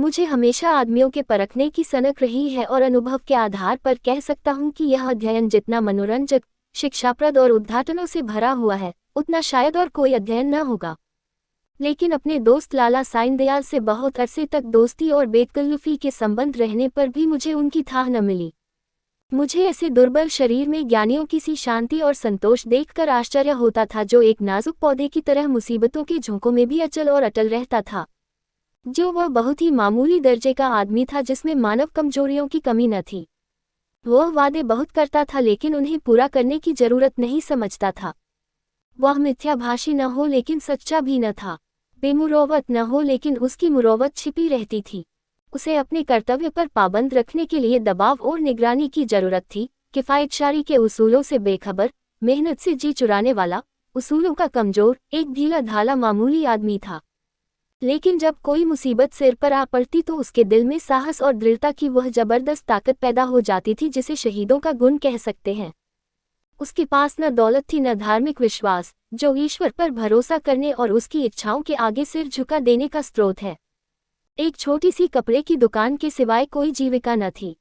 मुझे हमेशा आदमियों के परखने की सनक रही है और अनुभव के आधार पर कह सकता हूँ कि यह अध्ययन जितना मनोरंजक, शिक्षाप्रद और उद्घाटनों से भरा हुआ है, उतना शायद और कोई अध्ययन न होगा। लेकिन अपने दोस्त लाला साइंदयाल से बहुत अरसे तक दोस्ती और बेतकल्लुफी के संबंध रहने पर भी मुझे उनकी थाह न मिली। मुझे ऐसे दुर्बल शरीर में ज्ञानियों की सी शांति और संतोष देखकर आश्चर्य होता था, जो एक नाजुक पौधे की तरह मुसीबतों के झोंकों में भी अचल और अटल रहता था। जो वह बहुत ही मामूली दर्जे का आदमी था जिसमें मानव कमजोरियों की कमी न थी। वह वादे बहुत करता था लेकिन उन्हें पूरा करने की जरूरत नहीं समझता था। वह मिथ्याभाषी न हो लेकिन सच्चा भी न था। बेमुरौवत न हो लेकिन उसकी मुरौवत छिपी रहती थी। उसे अपने कर्तव्य पर पाबंद रखने के लिए दबाव और निगरानी की जरूरत थी। किफायतशारी के उसूलों से बेखबर, मेहनत से जी चुराने वाला, उसूलों का कमजोर, एक ढीला ढाला मामूली आदमी था। लेकिन जब कोई मुसीबत सिर पर आ पड़ती तो उसके दिल में साहस और दृढ़ता की वह जबरदस्त ताकत पैदा हो जाती थी जिसे शहीदों का गुण कह सकते हैं। उसके पास न दौलत थी न धार्मिक विश्वास, जो ईश्वर पर भरोसा करने और उसकी इच्छाओं के आगे सिर झुका देने का स्रोत है। एक छोटी सी कपड़े की दुकान के सिवाय कोई जीविका न थी।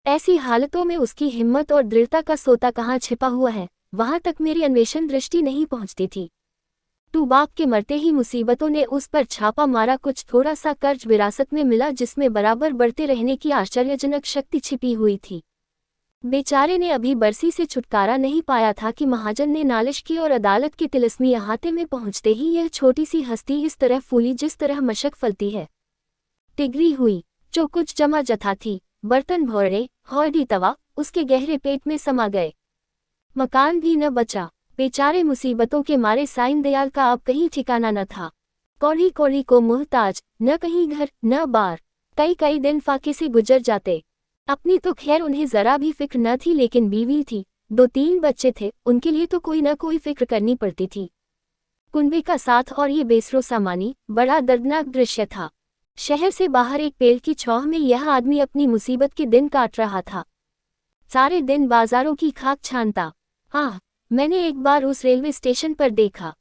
ऐसी हालतों में उसकी हिम्मत और दृढ़ता का सोता कहाँ छिपा हुआ है, वहां तक मेरी अन्वेषण दृष्टि नहीं पहुंचती थी। बाप के मरते ही मुसीबतों ने उस पर छापा मारा। कुछ थोड़ा सा कर्ज विरासत में मिला जिसमें बराबर बढ़ते रहने की आश्चर्यजनक शक्ति छिपी हुई थी। बेचारे ने अभी बरसी से छुटकारा नहीं पाया था कि महाजन ने नालिश की और अदालत के तिलिस्मी अहाते में पहुंचते ही यह छोटी सी हस्ती इस तरह फूली जिस तरह मशक फलती है। टिगरी हुई। जो कुछ जमा जथा थी, बर्तन भौरे, हौदी तवा, उसके गहरे पेट में समा गए। मकान भी न बचा। बेचारे मुसीबतों के मारे साइंदयाल का अब कहीं ठिकाना न था। कौड़ी कौड़ी को मुहताज, न कहीं घर न बार। कई कई दिन फाके से गुजर जाते। अपनी तो खैर उन्हें जरा भी फिक्र न थी, लेकिन बीवी थी, 2-3 बच्चे थे, उनके लिए तो कोई न कोई फिक्र करनी पड़ती थी। कुनबे का साथ और ये बेसरो सामानी बड़ा दर्दनाक दृश्य था। शहर से बाहर एक पेड़ की छांव में यह आदमी अपनी मुसीबत के दिन काट रहा था। सारे दिन बाजारों की खाक छानता। हाँ, मैंने एक बार उस रेलवे स्टेशन पर देखा।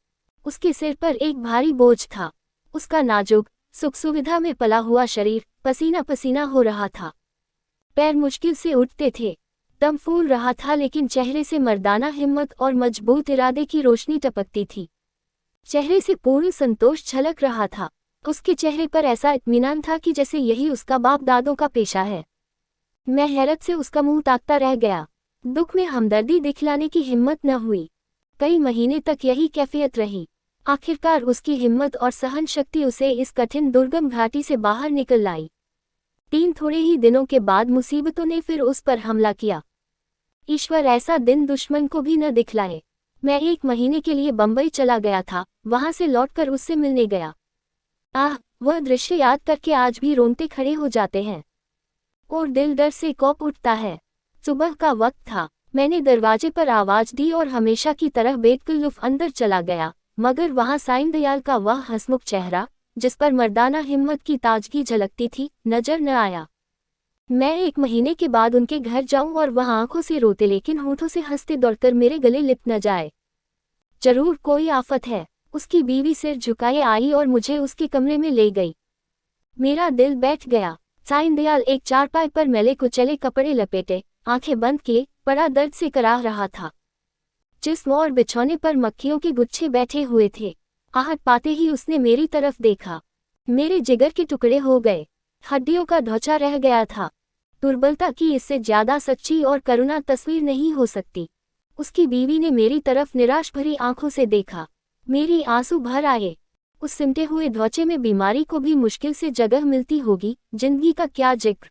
उसके सिर पर एक भारी बोझ था। उसका नाजुक, सुख सुविधा में पला हुआ शरीर पसीना पसीना हो रहा था। पैर मुश्किल से उठते थे। दम फूल रहा था, लेकिन चेहरे से मर्दाना हिम्मत और मजबूत इरादे की रोशनी टपकती थी। चेहरे से पूर्ण संतोष झलक रहा था। उसके चेहरे पर ऐसा इत्मीनान था कि जैसे यही उसका बाप दादों का पेशा है। मैं हैरत से उसका मुंह ताकता रह गया। दुख में हमदर्दी दिखलाने की हिम्मत न हुई। कई महीने तक यही कैफियत रही। आखिरकार उसकी हिम्मत और सहन शक्ति उसे इस कठिन दुर्गम घाटी से बाहर निकल लाई। 3 थोड़े ही दिनों के बाद मुसीबतों ने फिर उस पर हमला किया। ईश्वर ऐसा दिन दुश्मन को भी न दिखलाए। मैं 1 महीने के लिए बंबई चला गया था, वहां से लौटकर उससे मिलने गया। आह, वह दृश्य याद करके आज भी रोंगटे खड़े हो जाते हैं और दिल डर से कौप उठता है। सुबह का वक्त था। मैंने दरवाजे पर आवाज दी और हमेशा की तरह बेतकल्लुफ अंदर चला गया, मगर वहां साइंदयाल का वह हंसमुख चेहरा, जिस पर मर्दाना हिम्मत की ताजगी झलकती थी, नजर न आया। मैं 1 महीने के बाद उनके घर जाऊं और वह आंखों से रोते लेकिन होठों से हंसते दौड़कर मेरे गले लिप न जाए। जरूर कोई आफत है। उसकी बीवी सिर झुकाए आई और मुझे उसके कमरे में ले गई। मेरा दिल बैठ गया। साइंदयाल एक चारपाई पर मैले कुचले कपड़े लपेटे, आंखें बंद किए, बड़ा दर्द से कराह रहा था। जिस्म और बिछौने पर मक्खियों के गुच्छे बैठे हुए थे। आहट पाते ही उसने मेरी तरफ देखा। मेरे जिगर के टुकड़े हो गए। हड्डियों का ढौंचा रह गया था। दुर्बलता की इससे ज्यादा सच्ची और करुणा तस्वीर नहीं हो सकती। उसकी बीवी ने मेरी तरफ निराश भरी आंखों से देखा। मेरी आंसू भर आए। उस सिमटे हुए ढौंचे में बीमारी को भी मुश्किल से जगह मिलती होगी, जिंदगी का क्या जिक्र।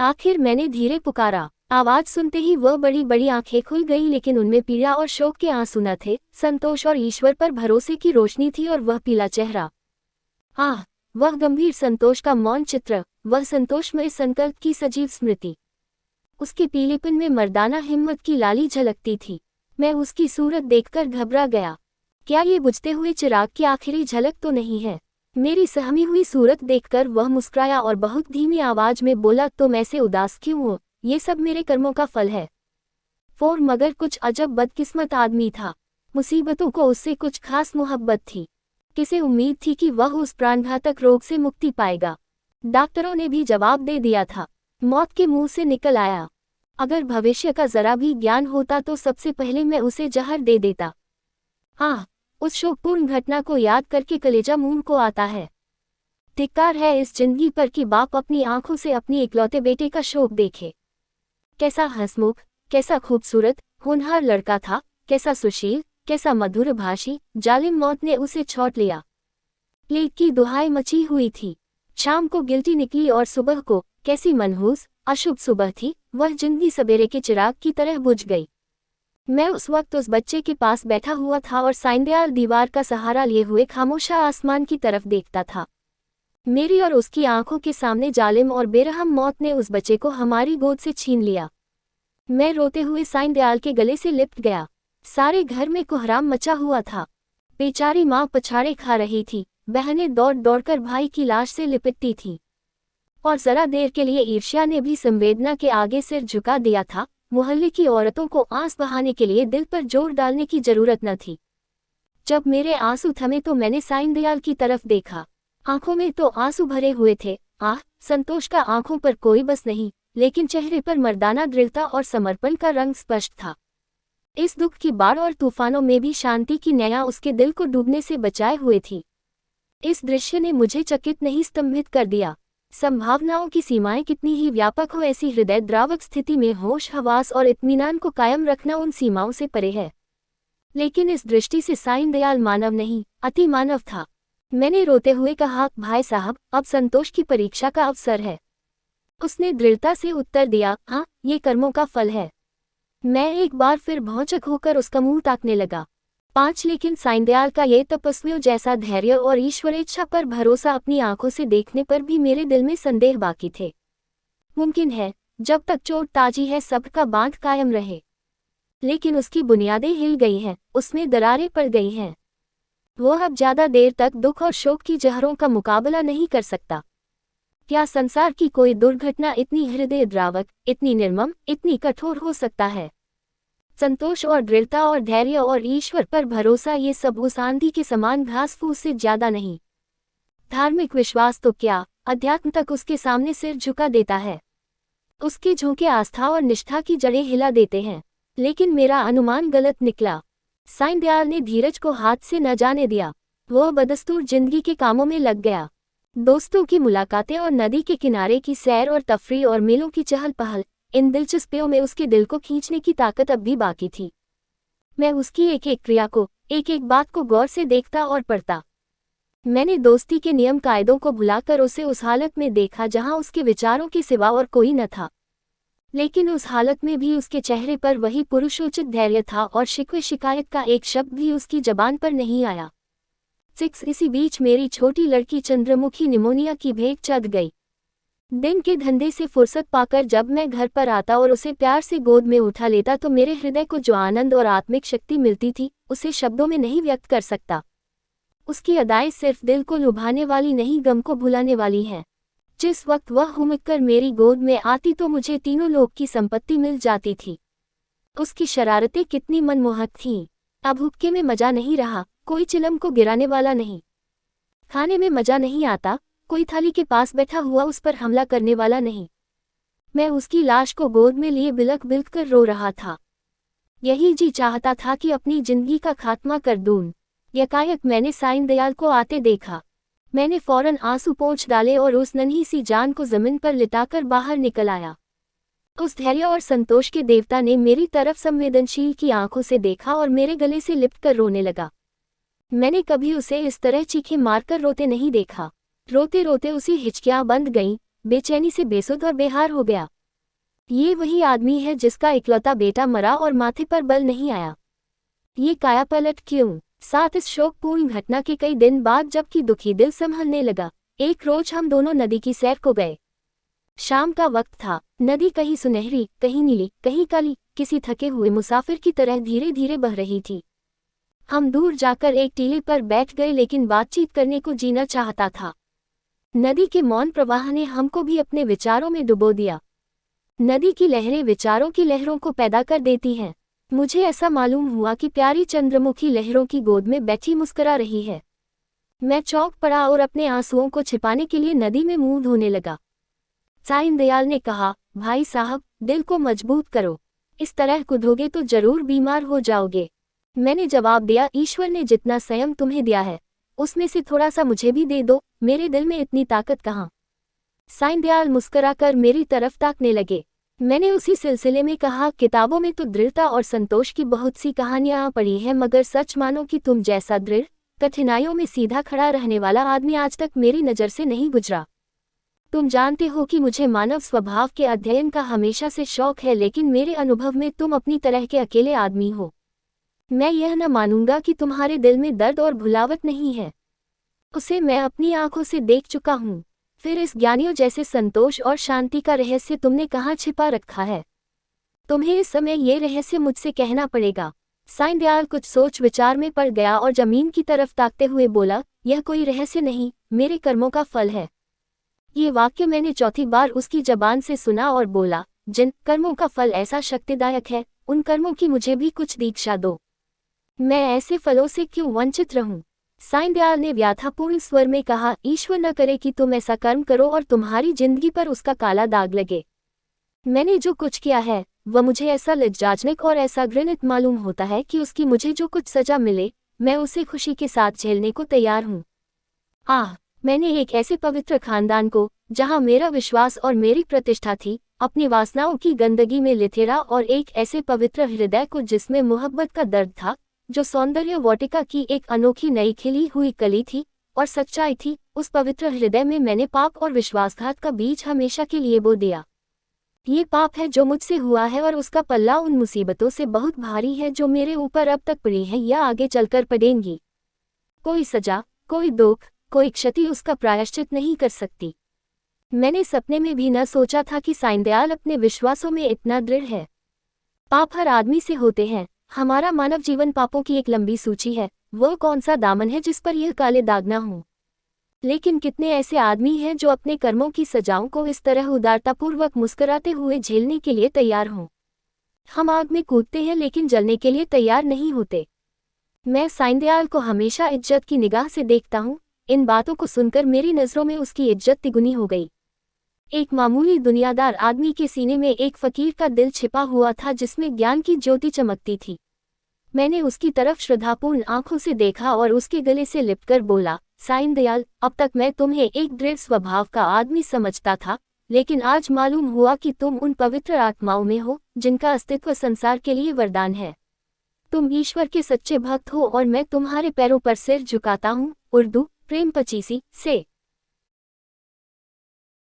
आखिर मैंने धीरे पुकारा। आवाज सुनते ही वह बड़ी बड़ी आंखें खुल गईं, लेकिन उनमें पीड़ा और शोक के आंसू न थे, संतोष और ईश्वर पर भरोसे की रोशनी थी। और वह पीला चेहरा, आह, वह गंभीर संतोष का मौन चित्र, वह संतोषमय संकल्प की सजीव स्मृति। उसके पीलेपन में मर्दाना हिम्मत की लाली झलकती थी। मैं उसकी सूरत देखकर घबरा गया। क्या ये बुझते हुए चिराग की आखिरी झलक तो नहीं है? मेरी सहमी हुई सूरत देखकर वह मुस्कुराया और बहुत धीमी आवाज में बोला, तुम ऐसे उदास क्यों हो? ये सब मेरे कर्मों का फल है। मगर कुछ अजब बदकिस्मत आदमी था। मुसीबतों को उससे कुछ खास मोहब्बत थी। किसे उम्मीद थी कि वह उस प्राणघातक रोग से मुक्ति पाएगा? डॉक्टरों ने भी जवाब दे दिया था। मौत के मुंह से निकल आया, अगर भविष्य का जरा भी ज्ञान होता तो सबसे पहले मैं उसे जहर दे देता। आह, उस शोकपूर्ण घटना को याद करके कलेजा मुंह को आता है। धिक्कार है इस जिंदगी पर कि बाप अपनी आंखों से अपनी इकलौते बेटे का शोक देखे। कैसा हंसमुख, कैसा खूबसूरत होनहार लड़का था, कैसा सुशील, कैसा मधुर भाषी। जालिम मौत ने उसे छौंट लिया। प्लेग की दुहाई मची हुई थी। शाम को गिल्टी निकली और सुबह को, कैसी मनहूस अशुभ सुबह थी, वह जिंदगी सवेरे के चिराग की तरह बुझ गई। मैं उस वक्त उस बच्चे के पास बैठा हुआ था और साइंदयाल दीवार का सहारा लिए हुए खामोशा आसमान की तरफ देखता था। मेरी और उसकी आंखों के सामने जालिम और बेरहम मौत ने उस बच्चे को हमारी गोद से छीन लिया। मैं रोते हुए साइंदयाल के गले से लिपट गया। सारे घर में कोहराम मचा हुआ था। बेचारी माँ पछाड़े खा रही थी, बहनें दौड़ दौड़कर भाई की लाश से लिपटती थीं। और जरा देर के लिए ईर्ष्या ने भी संवेदना के आगे सिर झुका दिया था। मोहल्ले की औरतों को आंस बहाने के लिए दिल पर जोर डालने की जरूरत न थी। जब मेरे आंसू थमे तो मैंने साइंदयाल की तरफ देखा। आंखों में तो आंसू भरे हुए थे। आह, संतोष का आंखों पर कोई बस नहीं, लेकिन चेहरे पर मर्दाना दृढ़ता और समर्पण का रंग स्पष्ट था। इस दुख की बाढ़ और तूफानों में भी शांति की नया उसके दिल को डूबने से बचाए हुए थी। इस दृश्य ने मुझे चकित नहीं स्तंभित कर दिया। संभावनाओं की सीमाएं कितनी ही व्यापक हो, ऐसी हृदय द्रावक स्थिति में होश हवास और इत्मीनान को कायम रखना उन सीमाओं से परे है। लेकिन इस दृष्टि से साइंदयाल मानव नहीं, अति मानव था। मैंने रोते हुए कहा, भाई साहब, अब संतोष की परीक्षा का अवसर है। उसने दृढ़ता से उत्तर दिया, हाँ, ये कर्मों का फल है। मैं एक बार फिर भौचक होकर उसका मुंह ताकने लगा। लेकिन साइंदयाल का ये तपस्वियों जैसा धैर्य और ईश्वरेच्छा पर भरोसा अपनी आंखों से देखने पर भी मेरे दिल में संदेह बाकी थे। मुमकिन है, जब तक चोट ताजी है सबका बांध कायम रहे। लेकिन उसकी बुनियादें हिल गई हैं, उसमें दरारें पड़ गई हैं। वो अब ज्यादा देर तक दुख और शोक की जहरों का मुकाबला नहीं कर सकता। क्या संसार की कोई दुर्घटना इतनी हृदय द्रावक, इतनी निर्मम, इतनी कठोर हो सकता है? संतोष और दृढ़ता और धैर्य और ईश्वर पर भरोसा, ये सब उस आंधी के समान घास फूस से ज्यादा नहीं। धार्मिक विश्वास तो क्या, अध्यात्म तक उसके सामने सिर झुका देता है। उसके झोंके आस्था और निष्ठा की जड़ें हिला देते हैं। लेकिन मेरा अनुमान गलत निकला। साइंदयाल ने धीरज को हाथ से न जाने दिया। वह बदस्तूर जिंदगी के कामों में लग गया। दोस्तों की मुलाकातें और नदी के किनारे की सैर और तफरीह और मेलों की चहल पहल, इन दिलचस्पियों में उसके दिल को खींचने की ताकत अब भी बाकी थी। मैं उसकी एक एक क्रिया को, एक एक बात को गौर से देखता और पढ़ता। मैंने दोस्ती के नियम कायदों को भुलाकर उसे उस हालत में देखा जहां उसके विचारों के सिवा और कोई न था। लेकिन उस हालत में भी उसके चेहरे पर वही पुरुषोचित धैर्य था और शिकवे शिकायत का एक शब्द भी उसकी जबान पर नहीं आया। इसी बीच मेरी छोटी लड़की चंद्रमुखी निमोनिया की भेंट चढ़ गई। दिन के धंधे से फुर्सत पाकर जब मैं घर पर आता और उसे प्यार से गोद में उठा लेता तो मेरे हृदय को जो आनंद और आत्मिक शक्ति मिलती थी, उसे शब्दों में नहीं व्यक्त कर सकता। उसकी अदाएं सिर्फ दिल को लुभाने वाली नहीं, गम को भुलाने वाली हैं। जिस वक्त वह हुमककर मेरी गोद में आती तो मुझे तीनों लोक की संपत्ति मिल जाती थी। उसकी शरारतें कितनी मनमोहक थीं। अब हुक्के में मजा नहीं रहा, कोई चिलम को गिराने वाला नहीं। खाने में मजा नहीं आता, कोई थाली के पास बैठा हुआ उस पर हमला करने वाला नहीं। मैं उसकी लाश को गोद में लिए बिलख बिलख कर रो रहा था। यही जी चाहता था कि अपनी जिंदगी का खात्मा कर दूं। यकायक मैंने साइंदयाल को आते देखा। मैंने फौरन आंसू पोंछ डाले और उस नन्ही सी जान को जमीन पर लिटाकर बाहर निकल आया। उस धैर्य और संतोष के देवता ने मेरी तरफ संवेदनशील की आंखों से देखा और मेरे गले से लिपटकर रोने लगा। मैंने कभी उसे इस तरह चीखें मारकर रोते नहीं देखा। रोते रोते उसी हिचकियां बंद गईं, बेचैनी से बेसुध और बेहार हो गया। ये वही आदमी है जिसका इकलौता बेटा मरा और माथे पर बल नहीं आया। ये कायापलट क्यों? साथ इस शोकपूर्ण घटना के कई दिन बाद जबकि दुखी दिल संभलने लगा, एक रोज हम दोनों नदी की सैर को गए। शाम का वक्त था। नदी कहीं सुनहरी, कहीं नीली, कहीं काली, किसी थके हुए मुसाफिर की तरह धीरे धीरे बह रही थी। हम दूर जाकर एक टीले पर बैठ गए लेकिन बातचीत करने को जीना चाहता था। नदी के मौन प्रवाह ने हमको भी अपने विचारों में डुबो दिया। नदी की लहरें विचारों की लहरों को पैदा कर देती हैं। मुझे ऐसा मालूम हुआ कि प्यारी चंद्रमुखी लहरों की गोद में बैठी मुस्करा रही है। मैं चौंक पड़ा और अपने आंसुओं को छिपाने के लिए नदी में मुंह धोने लगा। साईं दयाल ने कहा, भाई साहब, दिल को मजबूत करो, इस तरह कूदोगे तो जरूर बीमार हो जाओगे। मैंने जवाब दिया, ईश्वर ने जितना संयम तुम्हें दिया है उसमें से थोड़ा सा मुझे भी दे दो, मेरे दिल में इतनी ताकत कहाँ। साईं दयाल मुस्कुराकर मेरी तरफ ताकने लगे। मैंने उसी सिलसिले में कहा, किताबों में तो दृढ़ता और संतोष की बहुत सी कहानियां पढ़ी हैं, मगर सच मानो कि तुम जैसा दृढ़, कठिनाइयों में सीधा खड़ा रहने वाला आदमी आज तक मेरी नज़र से नहीं गुजरा। तुम जानते हो कि मुझे मानव स्वभाव के अध्ययन का हमेशा से शौक है, लेकिन मेरे अनुभव में तुम अपनी तरह के अकेले आदमी हो। मैं यह न मानूंगा कि तुम्हारे दिल में दर्द और भुलावट नहीं है, उसे मैं अपनी आंखों से देख चुका हूँ। फिर इस ज्ञानियों जैसे संतोष और शांति का रहस्य तुमने कहाँ छिपा रखा है? तुम्हें इस समय ये रहस्य मुझसे कहना पड़ेगा। साईं दयाल कुछ सोच विचार में पड़ गया और जमीन की तरफ ताकते हुए बोला, यह कोई रहस्य नहीं, मेरे कर्मों का फल है। ये वाक्य मैंने चौथी बार उसकी जबान से सुना और बोला, जिन कर्मों का फल ऐसा शक्तिदायक है, उन कर्मों की मुझे भी कुछ दीक्षा दो। मैं ऐसे फलों से क्यों वंचित रहूं? साईं दयाल ने व्यथापूर्ण स्वर में कहा, ईश्वर न करे कि तुम ऐसा कर्म करो और तुम्हारी जिंदगी पर उसका काला दाग लगे। मैंने जो कुछ किया है वह मुझे ऐसा लज्जाजनक और ऐसा घृणित मालूम होता है कि उसकी मुझे जो कुछ सजा मिले मैं उसे खुशी के साथ झेलने को तैयार हूँ। मैंने एक ऐसे पवित्र खानदान को, जहाँ मेरा विश्वास और मेरी प्रतिष्ठा थी, अपनी वासनाओं की गंदगी में लिथेड़ा, और एक ऐसे पवित्र हृदय को जिसमें मोहब्बत का दर्द था, जो सौंदर्य वाटिका की एक अनोखी नई खिली हुई कली थी और सच्चाई थी, उस पवित्र हृदय में मैंने पाप और विश्वासघात का बीज हमेशा के लिए बो दिया। ये पाप है जो मुझसे हुआ है, और उसका पल्ला उन मुसीबतों से बहुत भारी है जो मेरे ऊपर अब तक पड़ी हैं या आगे चलकर पड़ेंगी। कोई सजा, कोई दुख, कोई क्षति उसका प्रायश्चित नहीं कर सकती। मैंने सपने में भी न सोचा था कि साईं दयाल अपने विश्वासों में इतना दृढ़ है। पाप हर आदमी से होते हैं। हमारा मानव जीवन पापों की एक लंबी सूची है। वो कौन सा दामन है जिस पर यह काले दाग न हों? लेकिन कितने ऐसे आदमी हैं जो अपने कर्मों की सजाओं को इस तरह उदारतापूर्वक मुस्कुराते हुए झेलने के लिए तैयार हों। हम आग में कूदते हैं लेकिन जलने के लिए तैयार नहीं होते। मैं साईं दयाल को हमेशा इज्जत की निगाह से देखता हूँ। इन बातों को सुनकर मेरी नज़रों में उसकी इज्जत तिगुनी हो गई। एक मामूली दुनियादार आदमी के सीने में एक फकीर का दिल छिपा हुआ था जिसमें ज्ञान की ज्योति चमकती थी। मैंने उसकी तरफ श्रद्धापूर्ण आंखों से देखा और उसके गले से लिपटकर बोला, साईं दयाल, अब तक मैं तुम्हें एक दृढ़ स्वभाव का आदमी समझता था, लेकिन आज मालूम हुआ कि तुम उन पवित्र आत्माओं में हो जिनका अस्तित्व संसार के लिए वरदान है। तुम ईश्वर के सच्चे भक्त हो और मैं तुम्हारे पैरों पर सिर झुकाता हूँ। उर्दू, प्रेम 25 से।